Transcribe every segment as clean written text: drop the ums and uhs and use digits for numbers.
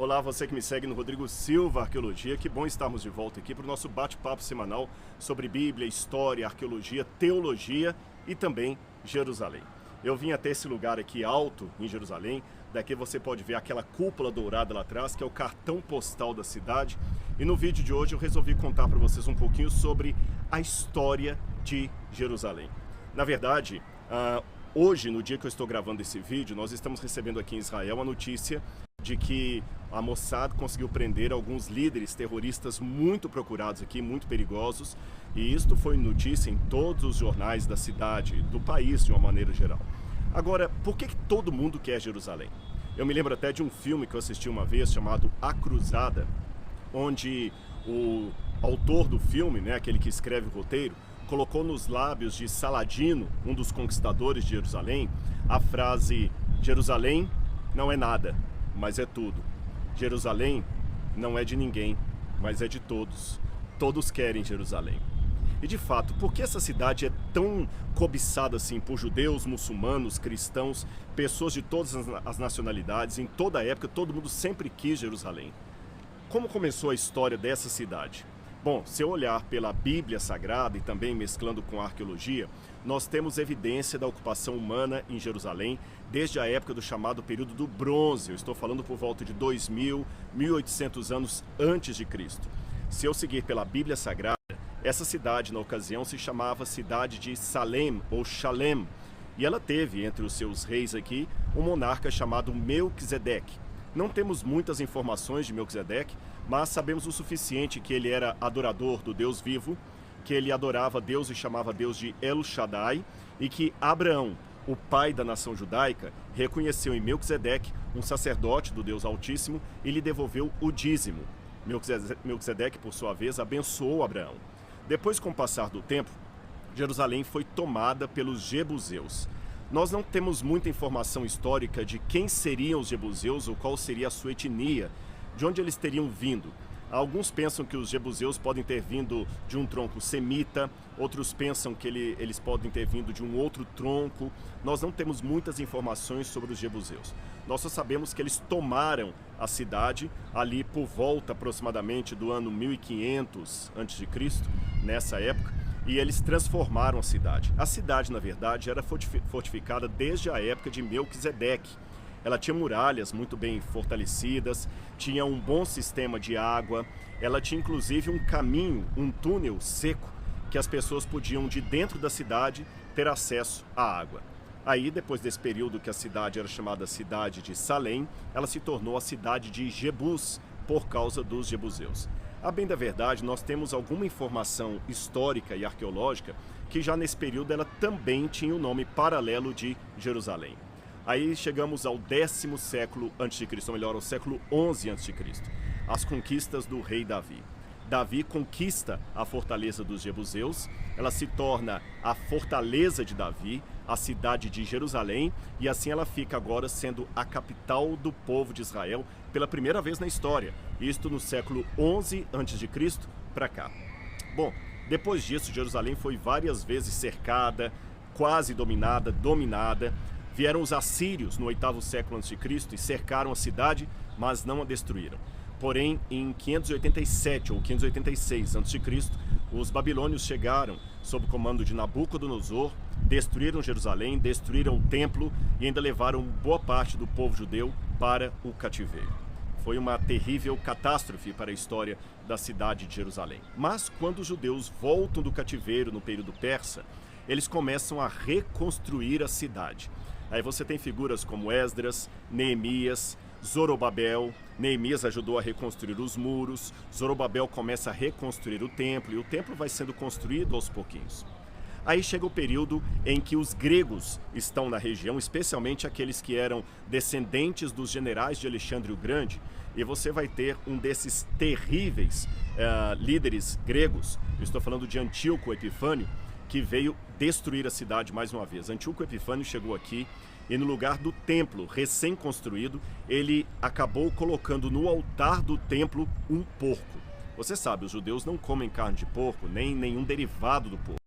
Olá, você que me segue no Rodrigo Silva Arqueologia, que bom estarmos de volta aqui para o nosso bate-papo semanal sobre Bíblia, História, Arqueologia, Teologia e também Jerusalém. Eu vim até esse lugar aqui alto em Jerusalém, daqui você pode ver aquela cúpula dourada lá atrás, que é o cartão postal da cidade. E no vídeo de hoje eu resolvi contar para vocês um pouquinho sobre a história de Jerusalém. Na verdade, hoje, no dia que eu estou gravando esse vídeo, nós estamos recebendo aqui em Israel a notícia de que a Mossad conseguiu prender alguns líderes terroristas muito procurados aqui, muito perigosos, e isto foi notícia em todos os jornais da cidade, do país de uma maneira geral. Agora, por que todo mundo quer Jerusalém? Eu me lembro até de um filme que eu assisti uma vez chamado A Cruzada, onde o autor do filme, aquele que escreve o roteiro, colocou nos lábios de Saladino, um dos conquistadores de Jerusalém, a frase: Jerusalém não é nada, mas é tudo. Jerusalém não é de ninguém, mas é de todos. Todos querem Jerusalém. E de fato, por que essa cidade é tão cobiçada assim por judeus, muçulmanos, cristãos, pessoas de todas as nacionalidades? Em toda a época, todo mundo sempre quis Jerusalém. Como começou a história dessa cidade? Bom, se eu olhar pela Bíblia Sagrada e também mesclando com a arqueologia, nós temos evidência da ocupação humana em Jerusalém desde a época do chamado período do Bronze. Eu estou falando por volta de 2000, 1800 anos antes de Cristo. Se eu seguir pela Bíblia Sagrada, essa cidade na ocasião se chamava cidade de Salem ou Shalem, e ela teve entre os seus reis aqui um monarca chamado Melquisedeque. Não temos muitas informações de Melquisedeque, mas sabemos o suficiente que ele era adorador do Deus vivo, que ele adorava Deus e chamava Deus de El Shaddai, e que Abraão, o pai da nação judaica, reconheceu em Melquisedeque um sacerdote do Deus Altíssimo e lhe devolveu o dízimo. Melquisedeque, por sua vez, abençoou Abraão. Depois, com o passar do tempo, Jerusalém foi tomada pelos jebuseus. Nós não temos muita informação histórica de quem seriam os jebuseus ou qual seria a sua etnia, de onde eles teriam vindo. Alguns pensam que os jebuseus podem ter vindo de um tronco semita, outros pensam que eles podem ter vindo de um outro tronco. Nós não temos muitas informações sobre os jebuseus. Nós só sabemos que eles tomaram a cidade ali por volta aproximadamente do ano 1500 a.C., nessa época, e eles transformaram a cidade. A cidade, na verdade, era fortificada desde a época de Melquisedeque. Ela tinha muralhas muito bem fortalecidas, tinha um bom sistema de água, ela tinha inclusive um caminho, um túnel seco, que as pessoas podiam, de dentro da cidade, ter acesso à água. Aí, depois desse período que a cidade era chamada cidade de Salém, ela se tornou a cidade de Jebus, por causa dos jebuseus. A bem da verdade, nós temos alguma informação histórica e arqueológica que já nesse período ela também tinha o nome paralelo de Jerusalém. Aí chegamos ao 10º século a.C., ou melhor, ao século 11 a.C., as conquistas do rei Davi. Davi conquista a fortaleza dos jebuseus, ela se torna a fortaleza de Davi, a cidade de Jerusalém, e assim ela fica agora sendo a capital do povo de Israel pela primeira vez na história, isto no século 11 a.C. para cá. Bom, depois disso, Jerusalém foi várias vezes cercada, quase dominada. Vieram os assírios no 8º século a.C. e cercaram a cidade, mas não a destruíram. Porém, em 587 ou 586 a.C., os babilônios chegaram sob o comando de Nabucodonosor, destruíram Jerusalém, destruíram o templo e ainda levaram boa parte do povo judeu para o cativeiro. Foi uma terrível catástrofe para a história da cidade de Jerusalém. Mas quando os judeus voltam do cativeiro no período persa, eles começam a reconstruir a cidade. Aí você tem figuras como Esdras, Neemias, Zorobabel. Neemias ajudou a reconstruir os muros, Zorobabel começa a reconstruir o templo, e o templo vai sendo construído aos pouquinhos. Aí chega o período em que os gregos estão na região, especialmente aqueles que eram descendentes dos generais de Alexandre o Grande, e você vai ter um desses terríveis líderes gregos, eu estou falando de Antíoco Epifânio, que veio destruir a cidade mais uma vez. Antíoco Epifânio chegou aqui e no lugar do templo recém-construído, ele acabou colocando no altar do templo um porco. Você sabe, os judeus não comem carne de porco, nem nenhum derivado do porco.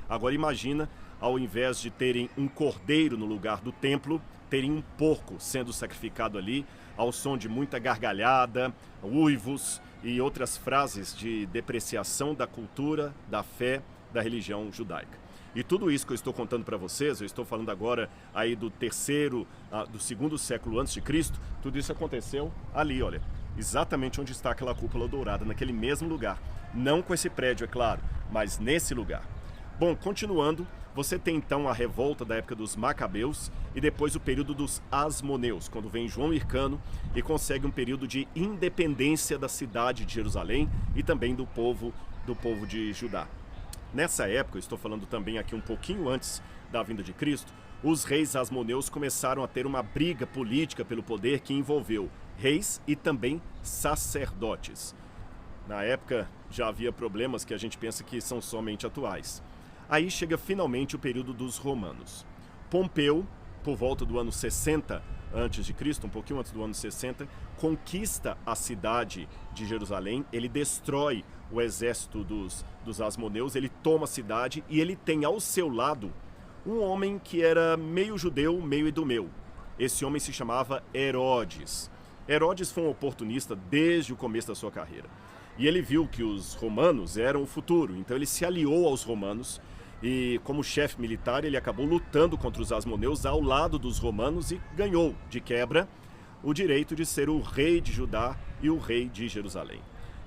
Agora imagina, ao invés de terem um cordeiro no lugar do templo, terem um porco sendo sacrificado ali, ao som de muita gargalhada, uivos e outras frases de depreciação da cultura, da fé, da religião judaica. E tudo isso que eu estou contando para vocês, eu estou falando agora aí do do segundo século antes de Cristo, tudo isso aconteceu ali, olha, exatamente onde está aquela cúpula dourada, naquele mesmo lugar. Não com esse prédio, é claro, mas nesse lugar. Bom, continuando, você tem então a revolta da época dos Macabeus e depois o período dos Asmoneus, quando vem João Hircano e consegue um período de independência da cidade de Jerusalém e também do povo de Judá. Nessa época, eu estou falando também aqui um pouquinho antes da vinda de Cristo, os reis asmoneus começaram a ter uma briga política pelo poder que envolveu reis e também sacerdotes. Na época já havia problemas que a gente pensa que são somente atuais. Aí chega finalmente o período dos romanos. Pompeu, por volta do ano 60 a.C., um pouquinho antes do ano 60, conquista a cidade de Jerusalém, ele destrói o exército dos asmoneus, ele toma a cidade e ele tem ao seu lado um homem que era meio judeu, meio idumeu. Esse homem se chamava Herodes. Herodes foi um oportunista desde o começo da sua carreira. E ele viu que os romanos eram o futuro, então ele se aliou aos romanos e, como chefe militar, ele acabou lutando contra os asmoneus ao lado dos romanos e ganhou, de quebra, o direito de ser o rei de Judá e o rei de Jerusalém.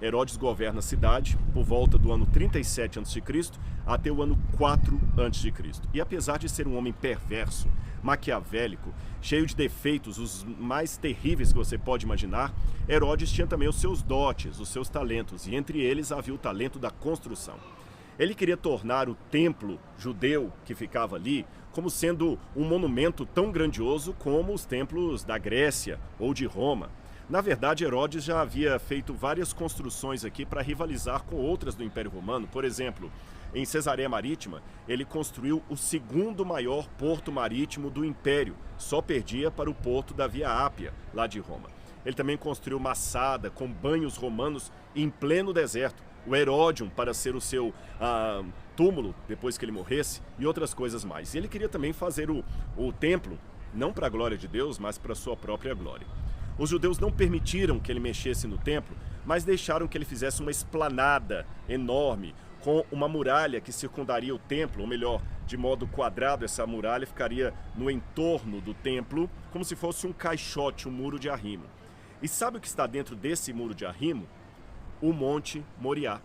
Herodes governa a cidade por volta do ano 37 a.C. até o ano 4 a.C. E apesar de ser um homem perverso, maquiavélico, cheio de defeitos, os mais terríveis que você pode imaginar, Herodes tinha também os seus dotes, os seus talentos, e entre eles havia o talento da construção. Ele queria tornar o templo judeu que ficava ali como sendo um monumento tão grandioso como os templos da Grécia ou de Roma. Na verdade, Herodes já havia feito várias construções aqui para rivalizar com outras do Império Romano. Por exemplo, em Cesareia Marítima, ele construiu o segundo maior porto marítimo do Império. Só perdia para o porto da Via Ápia, lá de Roma. Ele também construiu Massada, com banhos romanos em pleno deserto. O Heródium, para ser o seu túmulo, depois que ele morresse, e outras coisas mais. E ele queria também fazer o templo, não para a glória de Deus, mas para a sua própria glória. Os judeus não permitiram que ele mexesse no templo, mas deixaram que ele fizesse uma esplanada enorme, com uma muralha que circundaria o templo, ou melhor, de modo quadrado, essa muralha ficaria no entorno do templo, como se fosse um caixote, um muro de arrimo. E sabe o que está dentro desse muro de arrimo? O Monte Moriá.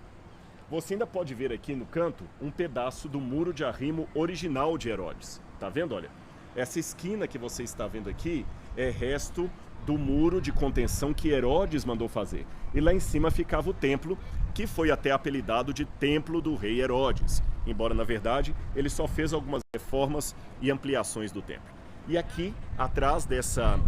Você ainda pode ver aqui no canto um pedaço do muro de arrimo original de Herodes. Tá vendo? Olha, essa esquina que você está vendo aqui é resto do muro de contenção que Herodes mandou fazer. E lá em cima ficava o templo, que foi até apelidado de Templo do Rei Herodes, embora na verdade ele só fez algumas reformas e ampliações do templo. E aqui, atrás dessa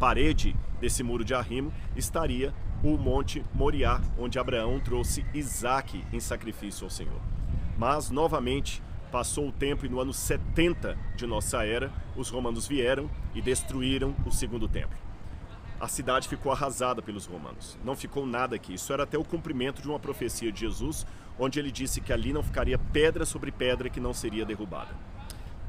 parede, desse muro de arrimo, estaria o Monte Moriá, onde Abraão trouxe Isaque em sacrifício ao Senhor. Mas, novamente, passou o tempo e no ano 70 de nossa era, os romanos vieram e destruíram o segundo templo. A cidade ficou arrasada pelos romanos. Não ficou nada aqui. Isso era até o cumprimento de uma profecia de Jesus, onde ele disse que ali não ficaria pedra sobre pedra que não seria derrubada.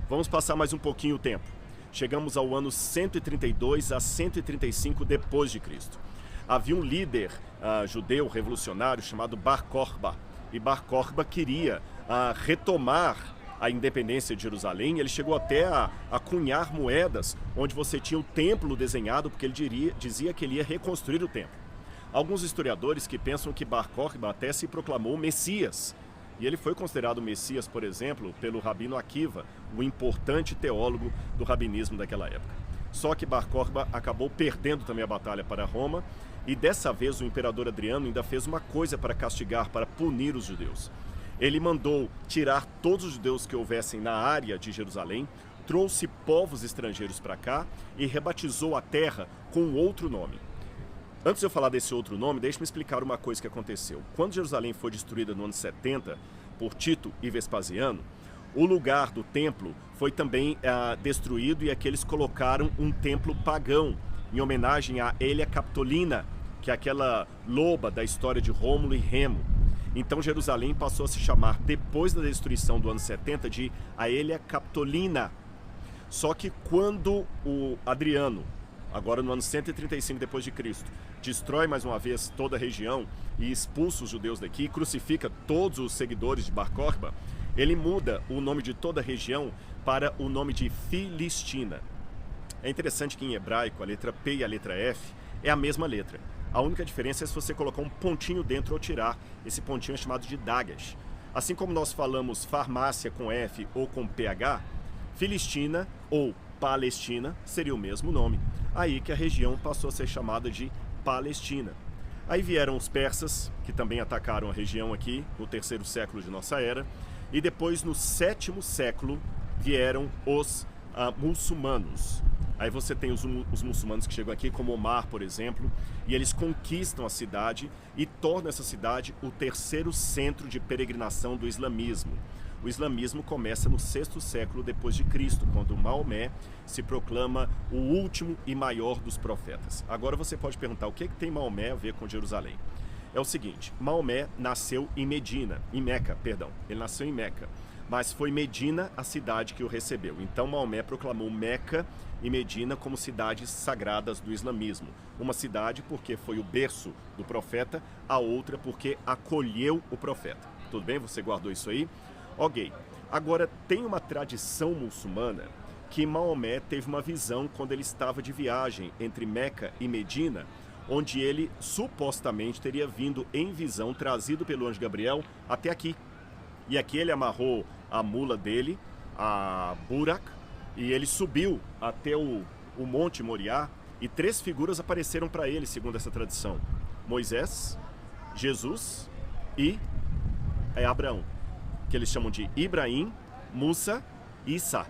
Vamos passar mais um pouquinho o tempo. Chegamos ao ano 132 a 135 depois de Cristo. Havia um líder judeu revolucionário chamado Bar Kokhba. E Bar Kokhba queria retomar a independência de Jerusalém. Ele chegou até a cunhar moedas onde você tinha o templo desenhado, porque ele dizia que ele ia reconstruir o templo. Alguns historiadores que pensam que Bar Kokhba até se proclamou Messias. E ele foi considerado Messias, por exemplo, pelo Rabino Akiva, o importante teólogo do rabinismo daquela época. Só que Bar Kokhba acabou perdendo também a batalha para Roma, e dessa vez o imperador Adriano ainda fez uma coisa para castigar, para punir os judeus. Ele mandou tirar todos os judeus que houvessem na área de Jerusalém, trouxe povos estrangeiros para cá e rebatizou a terra com outro nome. Antes de eu falar desse outro nome, deixe-me explicar uma coisa que aconteceu. Quando Jerusalém foi destruída no ano 70 por Tito e Vespasiano, o lugar do templo foi também destruído e aqui eles colocaram um templo pagão em homenagem a Hélia Capitolina, que é aquela loba da história de Rômulo e Remo. Então Jerusalém passou a se chamar, depois da destruição do ano 70, de Aelia Capitolina. Só que quando o Adriano agora no ano 135 depois de Cristo, destrói mais uma vez toda a região e expulsa os judeus daqui, crucifica todos os seguidores de Bar Kokhba, ele muda o nome de toda a região para o nome de Filistina. É interessante que em hebraico a letra P e a letra F é a mesma letra. A única diferença é se você colocar um pontinho dentro ou tirar. Esse pontinho é chamado de Dagesh. Assim como nós falamos farmácia com F ou com PH, Filistina ou Palestina seria o mesmo nome. Aí que a região passou a ser chamada de Palestina. Aí vieram os persas, que também atacaram a região aqui no 3º século de nossa era, e depois no 7º século vieram os muçulmanos. Aí você tem os muçulmanos que chegam aqui, como Omar, por exemplo, e eles conquistam a cidade e tornam essa cidade o 3º centro de peregrinação do islamismo. O islamismo começa no 6º século depois de Cristo, quando Maomé se proclama o último e maior dos profetas. Agora você pode perguntar, o que tem Maomé a ver com Jerusalém? É o seguinte, Maomé nasceu em Meca, ele nasceu em Meca, mas foi Medina a cidade que o recebeu. Então Maomé proclamou Meca e Medina como cidades sagradas do islamismo. Uma cidade porque foi o berço do profeta, a outra porque acolheu o profeta. Tudo bem? Você guardou isso aí? Ok. Agora, tem uma tradição muçulmana que Maomé teve uma visão quando ele estava de viagem entre Meca e Medina, onde ele supostamente teria vindo em visão, trazido pelo anjo Gabriel, até aqui. E aqui ele amarrou a mula dele, a Burak, e ele subiu até o Monte Moriá, e 3 figuras apareceram para ele, segundo essa tradição. Moisés, Jesus e Abraão, que eles chamam de Ibrahim, Musa e Isa.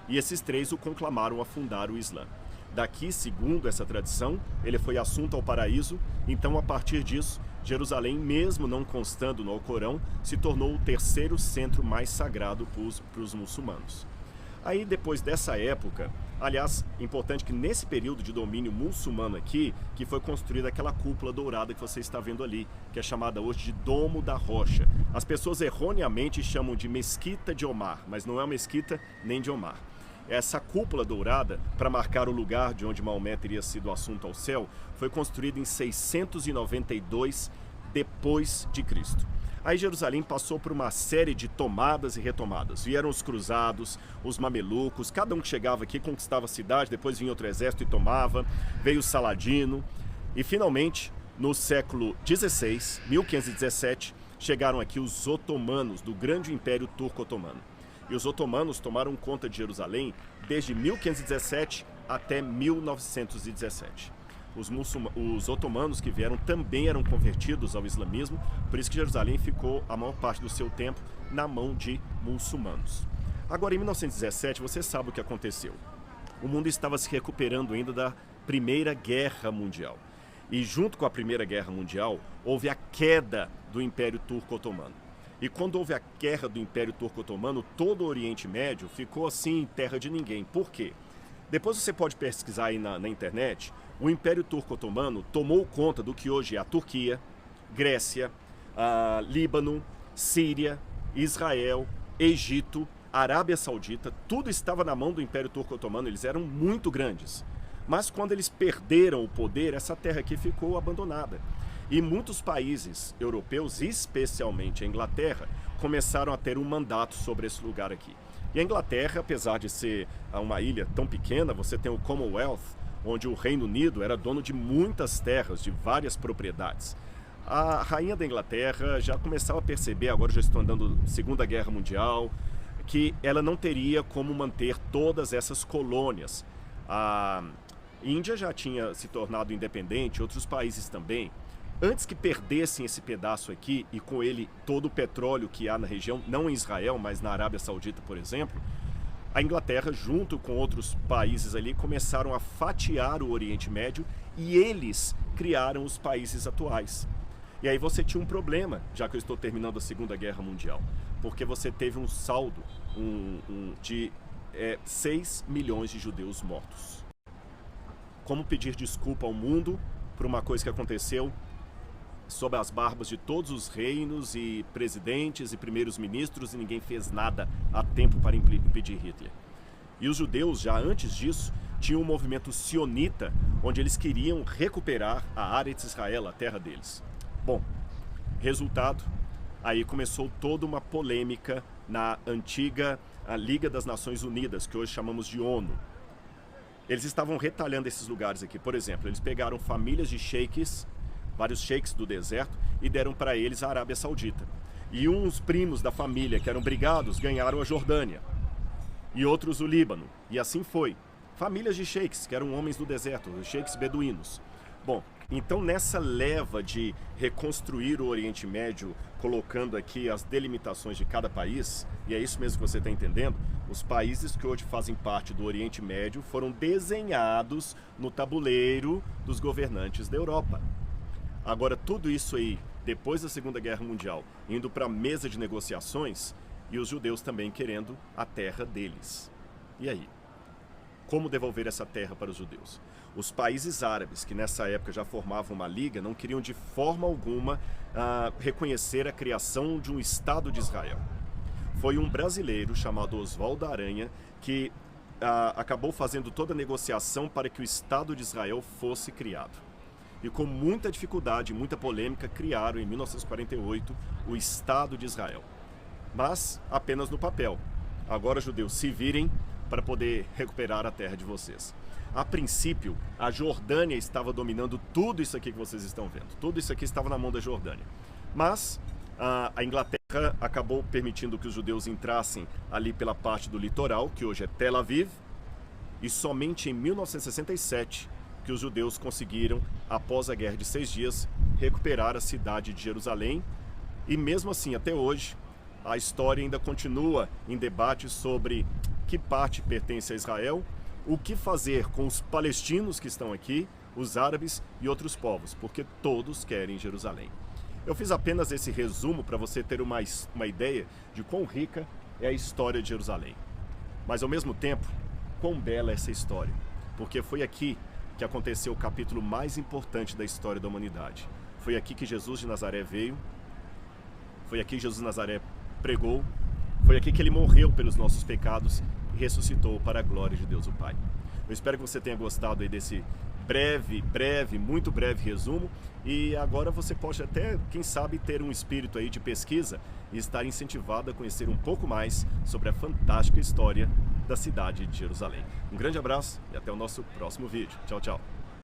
E esses 3 o conclamaram a fundar o Islã. Daqui, segundo essa tradição, ele foi assunto ao paraíso, então a partir disso, Jerusalém, mesmo não constando no Alcorão, se tornou o 3º centro mais sagrado para os muçulmanos. Aí, depois dessa época, aliás, importante que nesse período de domínio muçulmano aqui, que foi construída aquela cúpula dourada que você está vendo ali, que é chamada hoje de Domo da Rocha. As pessoas erroneamente chamam de Mesquita de Omar, mas não é uma mesquita nem de Omar. Essa cúpula dourada, para marcar o lugar de onde Maomé teria sido assunto ao céu, foi construída em 692 depois de Cristo. Aí Jerusalém passou por uma série de tomadas e retomadas. Vieram os cruzados, os mamelucos, cada um que chegava aqui conquistava a cidade, depois vinha outro exército e tomava, veio o Saladino. E finalmente, no século XVI, 1517, chegaram aqui os otomanos, do grande império turco-otomano. E os otomanos tomaram conta de Jerusalém desde 1517 até 1917. Os otomanos que vieram também eram convertidos ao islamismo, por isso que Jerusalém ficou a maior parte do seu tempo na mão de muçulmanos. Agora, em 1917, você sabe o que aconteceu. O mundo estava se recuperando ainda da Primeira Guerra Mundial. E junto com a Primeira Guerra Mundial, houve a queda do Império Turco-Otomano. E quando houve a guerra do Império Turco-Otomano, todo o Oriente Médio ficou assim em terra de ninguém. Por quê? Depois você pode pesquisar aí na internet, o Império Turco-Otomano tomou conta do que hoje é a Turquia, Grécia, Líbano, Síria, Israel, Egito, Arábia Saudita, tudo estava na mão do Império Turco-Otomano, eles eram muito grandes. Mas quando eles perderam o poder, essa terra aqui ficou abandonada. E muitos países europeus, especialmente a Inglaterra, começaram a ter um mandato sobre esse lugar aqui. E a Inglaterra, apesar de ser uma ilha tão pequena, você tem o Commonwealth, onde o Reino Unido era dono de muitas terras, de várias propriedades. A rainha da Inglaterra já começava a perceber, agora já estou andando Segunda Guerra Mundial, que ela não teria como manter todas essas colônias. A Índia já tinha se tornado independente, outros países também. Antes que perdessem esse pedaço aqui e com ele todo o petróleo que há na região, não em Israel, mas na Arábia Saudita, por exemplo, a Inglaterra, junto com outros países ali, começaram a fatiar o Oriente Médio e eles criaram os países atuais. E aí você tinha um problema, já que eu estou terminando a Segunda Guerra Mundial, porque você teve um saldo de 6 milhões de judeus mortos. Como pedir desculpa ao mundo por uma coisa que aconteceu sob as barbas de todos os reinos e presidentes e primeiros ministros, e ninguém fez nada a tempo para impedir Hitler. E os judeus, já antes disso, tinha um movimento sionita, onde eles queriam recuperar a área de Israel, a terra deles. Bom, resultado, aí começou toda uma polêmica na antiga Liga das Nações Unidas, que hoje chamamos de ONU. Eles estavam retalhando esses lugares aqui. Por exemplo, eles pegaram famílias de sheiks, vários sheiks do deserto, e deram para eles a Arábia Saudita. E uns primos da família, que eram brigados, ganharam a Jordânia. E outros o Líbano. E assim foi. Famílias de sheiks, que eram homens do deserto, os sheiks beduínos. Bom, então nessa leva de reconstruir o Oriente Médio, colocando aqui as delimitações de cada país, e é isso mesmo que você está entendendo, os países que hoje fazem parte do Oriente Médio foram desenhados no tabuleiro dos governantes da Europa. Agora, tudo isso aí, depois da Segunda Guerra Mundial, indo para a mesa de negociações, e os judeus também querendo a terra deles. E aí? Como devolver essa terra para os judeus? Os países árabes, que nessa época já formavam uma liga, não queriam de forma alguma reconhecer a criação de um Estado de Israel. Foi um brasileiro chamado Oswaldo Aranha que acabou fazendo toda a negociação para que o Estado de Israel fosse criado. E com muita dificuldade, muita polêmica, criaram em 1948 o Estado de Israel. Mas apenas no papel. Agora os judeus se virem para poder recuperar a terra de vocês. A princípio, a Jordânia estava dominando tudo isso aqui que vocês estão vendo. Tudo isso aqui estava na mão da Jordânia. Mas a Inglaterra acabou permitindo que os judeus entrassem ali pela parte do litoral, que hoje é Tel Aviv, e somente em 1967 que os judeus conseguiram, após a Guerra de 6 Dias, recuperar a cidade de Jerusalém. E mesmo assim, até hoje, a história ainda continua em debate sobre que parte pertence a Israel, o que fazer com os palestinos que estão aqui, os árabes e outros povos, porque todos querem Jerusalém. Eu fiz apenas esse resumo para você ter uma ideia de quão rica é a história de Jerusalém. Mas ao mesmo tempo, quão bela é essa história, porque foi aqui que aconteceu o capítulo mais importante da história da humanidade. Foi aqui que Jesus de Nazaré veio, foi aqui que Jesus de Nazaré pregou, foi aqui que ele morreu pelos nossos pecados e ressuscitou para a glória de Deus o Pai. Eu espero que você tenha gostado aí desse muito breve resumo, e agora você pode até, quem sabe, ter um espírito aí de pesquisa e estar incentivado a conhecer um pouco mais sobre a fantástica história da cidade de Jerusalém. Um grande abraço e até o nosso próximo vídeo. Tchau, tchau.